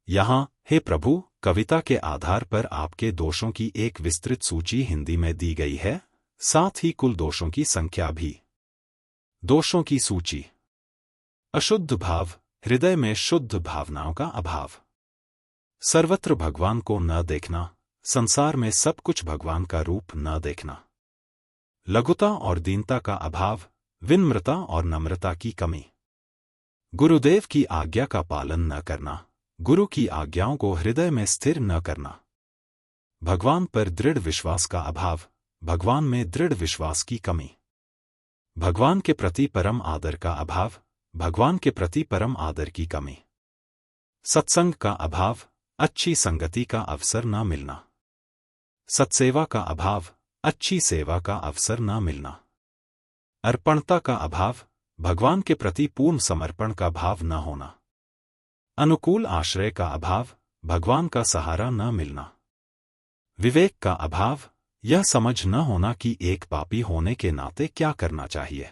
यहाँ, हे प्रभु, कविता के आधार पर आपके दोषों की एक विस्तृत सूची हिंदी में दी गई है, साथ ही कुल दोषों की संख्या भी। दोषों की सूची। अशुद्ध भाव, हृदय में शुद्ध भावनाओं का अभाव, सर्वत्र भगवान को न देखना, संसार में सब कुछ भगवान का रूप न देखना, लघुता और दीनता का अभाव, विनम्रता और नम्रता की कमी, गुरुदेव की आज्ञा का पालन न करना, गुरु की आज्ञाओं को हृदय में स्थिर न करना, भगवान पर दृढ़ विश्वास का अभाव, भगवान में दृढ़ विश्वास की कमी, भगवान के प्रति परम आदर का अभाव, भगवान के प्रति परम आदर की कमी, सत्संग का अभाव, अच्छी संगति का अवसर न मिलना, सत्सेवा का अभाव, अच्छी सेवा का अवसर न मिलना, अर्पणता का अभाव, भगवान के प्रति पूर्ण समर्पण का भाव न होना, अनुकूल आश्रय का अभाव, भगवान का सहारा न मिलना, विवेक का अभाव, यह समझ न होना कि एक पापी होने के नाते क्या करना चाहिए,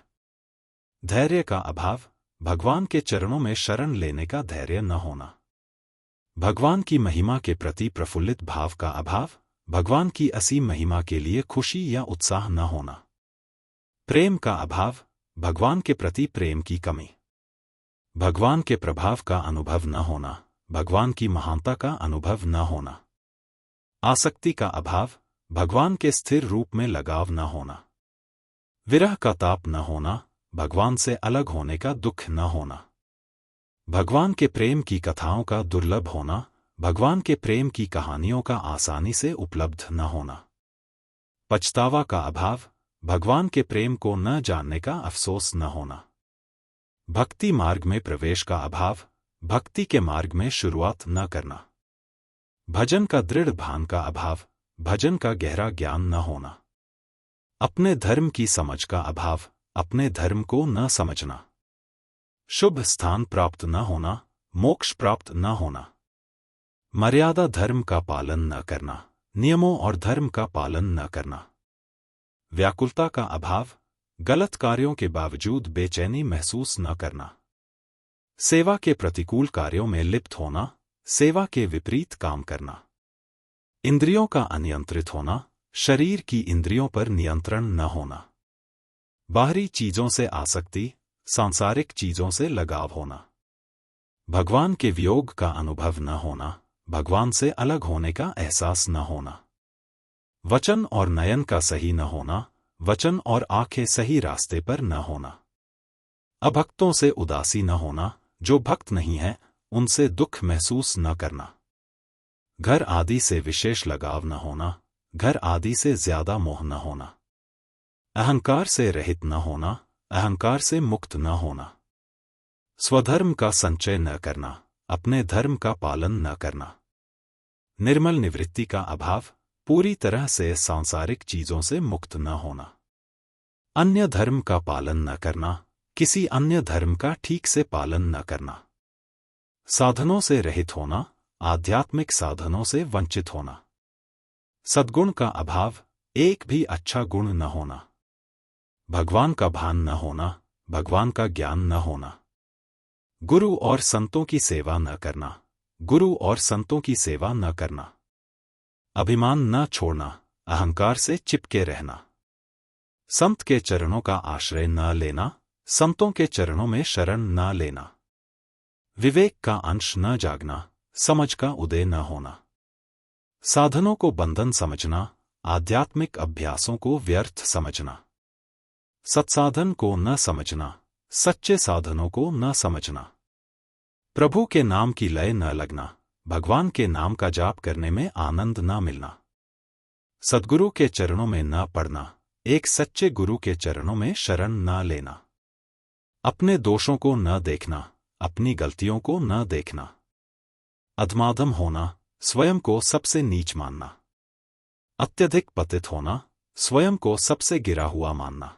धैर्य का अभाव, भगवान के चरणों में शरण लेने का धैर्य न होना, भगवान की महिमा के प्रति प्रफुल्लित भाव का अभाव, भगवान की असीम महिमा के लिए खुशी या उत्साह न होना, प्रेम का अभाव, भगवान के प्रति प्रेम की कमी, भगवान के प्रभाव का अनुभव न होना, भगवान की महानता का अनुभव न होना, आसक्ति का अभाव, भगवान के स्थिर रूप में लगाव न होना, विरह का ताप न होना, भगवान से अलग होने का दुख न होना, भगवान के प्रेम की कथाओं का दुर्लभ होना, भगवान के प्रेम की कहानियों का आसानी से उपलब्ध न होना, पछतावा का अभाव, भगवान के प्रेम को न जानने का अफसोस न होना, भक्ति मार्ग में प्रवेश का अभाव, भक्ति के मार्ग में शुरुआत न करना, भजन का दृढ़ भान का अभाव, भजन का गहरा ज्ञान न होना, अपने धर्म की समझ का अभाव, अपने धर्म को न समझना, शुभ स्थान प्राप्त न होना, मोक्ष प्राप्त न होना, मर्यादा धर्म का पालन न करना, नियमों और धर्म का पालन न करना, व्याकुलता का अभाव, गलत कार्यों के बावजूद बेचैनी महसूस न करना, सेवा के प्रतिकूल कार्यों में लिप्त होना, सेवा के विपरीत काम करना, इंद्रियों का अनियंत्रित होना, शरीर की इंद्रियों पर नियंत्रण न होना, बाहरी चीजों से आसक्ति, सांसारिक चीजों से लगाव होना, भगवान के वियोग का अनुभव न होना, भगवान से अलग होने का एहसास न होना, वचन और नयन का सही न होना, वचन और आंखें सही रास्ते पर न होना, अभक्तों से उदासी न होना, जो भक्त नहीं है उनसे दुख महसूस न करना, घर आदि से विशेष लगाव न होना, घर आदि से ज्यादा मोह न होना, अहंकार से रहित न होना, अहंकार से मुक्त न होना, स्वधर्म का संचय न करना, अपने धर्म का पालन न करना, निर्मल निवृत्ति का अभाव, पूरी तरह से सांसारिक चीजों से मुक्त न होना, अन्य धर्म का पालन न करना, किसी अन्य धर्म का ठीक से पालन न करना, साधनों से रहित होना, आध्यात्मिक साधनों से वंचित होना, सद्गुण का अभाव, एक भी अच्छा गुण न होना, भगवान का भान न होना, भगवान का ज्ञान न होना, गुरु और संतों की सेवा न करना, गुरु और संतों की सेवा न करना, अभिमान न छोड़ना, अहंकार से चिपके रहना, संत के चरणों का आश्रय न लेना, संतों के चरणों में शरण न लेना, विवेक का अंश न जागना, समझ का उदय न होना, साधनों को बंधन समझना, आध्यात्मिक अभ्यासों को व्यर्थ समझना, सत्साधन को न समझना, सच्चे साधनों को न समझना, प्रभु के नाम की लय न लगना, भगवान के नाम का जाप करने में आनंद न मिलना, सद्गुरु के चरणों में न पड़ना, एक सच्चे गुरु के चरणों में शरण न लेना, अपने दोषों को न देखना, अपनी गलतियों को न देखना, अधमाधम होना, स्वयं को सबसे नीच मानना, अत्यधिक पतित होना, स्वयं को सबसे गिरा हुआ मानना,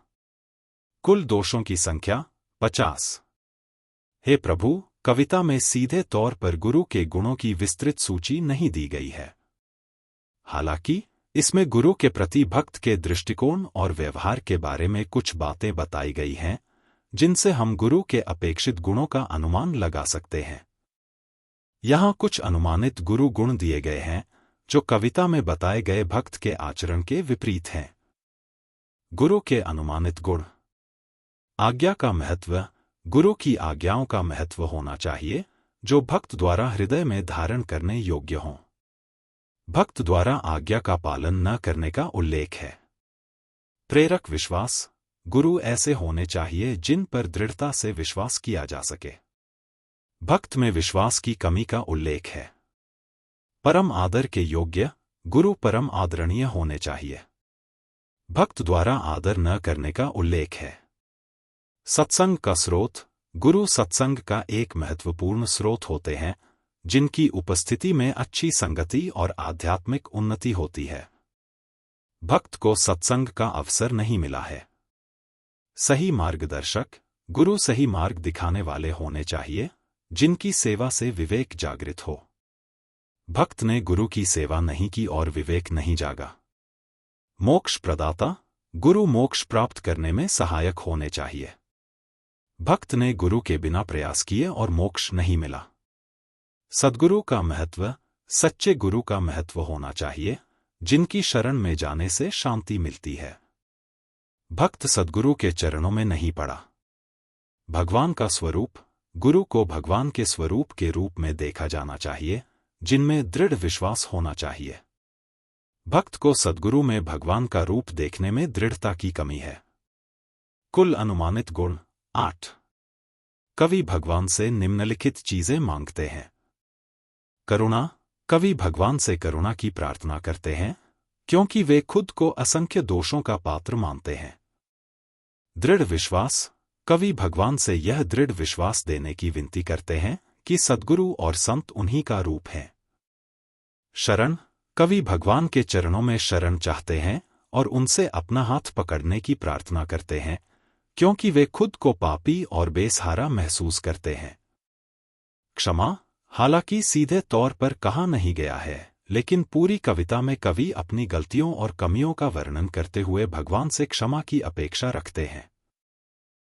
कुल दोषों की संख्या 50। हे प्रभु, कविता में सीधे तौर पर गुरु के गुणों की विस्तृत सूची नहीं दी गई है। हालांकि इसमें गुरु के प्रति भक्त के दृष्टिकोण और व्यवहार के बारे में कुछ बातें बताई गई हैं, जिनसे हम गुरु के अपेक्षित गुणों का अनुमान लगा सकते हैं। यहाँ कुछ अनुमानित गुरु गुण दिए गए हैं जो कविता में बताए गए भक्त के आचरण के विपरीत हैं। गुरु के अनुमानित गुण। आज्ञा का महत्व। गुरु की आज्ञाओं का महत्व होना चाहिए जो भक्त द्वारा हृदय में धारण करने योग्य हों। भक्त द्वारा आज्ञा का पालन न करने का उल्लेख है। प्रेरक विश्वास। गुरु ऐसे होने चाहिए जिन पर दृढ़ता से विश्वास किया जा सके। भक्त में विश्वास की कमी का उल्लेख है। परम आदर के योग्य। गुरु परम आदरणीय होने चाहिए। भक्त द्वारा आदर न करने का उल्लेख है। सत्संग का स्रोत। गुरु सत्संग का एक महत्वपूर्ण स्रोत होते हैं जिनकी उपस्थिति में अच्छी संगति और आध्यात्मिक उन्नति होती है। भक्त को सत्संग का अवसर नहीं मिला है। सही मार्गदर्शक। गुरु सही मार्ग दिखाने वाले होने चाहिए जिनकी सेवा से विवेक जागृत हो। भक्त ने गुरु की सेवा नहीं की और विवेक नहीं जागा। मोक्ष प्रदाता। गुरु मोक्ष प्राप्त करने में सहायक होने चाहिए। भक्त ने गुरु के बिना प्रयास किए और मोक्ष नहीं मिला। सद्गुरु का महत्व। सच्चे गुरु का महत्व होना चाहिए जिनकी शरण में जाने से शांति मिलती है। भक्त सद्गुरु के चरणों में नहीं पड़ा। भगवान का स्वरूप। गुरु को भगवान के स्वरूप के रूप में देखा जाना चाहिए जिनमें दृढ़ विश्वास होना चाहिए। भक्त को सद्गुरु में भगवान का रूप देखने में दृढ़ता की कमी है। कुल अनुमानित गुण 8। कवि भगवान से निम्नलिखित चीजें मांगते हैं। करुणा। कवि भगवान से करुणा की प्रार्थना करते हैं क्योंकि वे खुद को असंख्य दोषों का पात्र मानते हैं। दृढ़ विश्वास। कवि भगवान से यह दृढ़ विश्वास देने की विनती करते हैं कि सद्गुरु और संत उन्हीं का रूप हैं। शरण। कवि भगवान के चरणों में शरण चाहते हैं और उनसे अपना हाथ पकड़ने की प्रार्थना करते हैं क्योंकि वे खुद को पापी और बेसहारा महसूस करते हैं। क्षमा। हालांकि सीधे तौर पर कहा नहीं गया है लेकिन पूरी कविता में कवि अपनी गलतियों और कमियों का वर्णन करते हुए भगवान से क्षमा की अपेक्षा रखते हैं।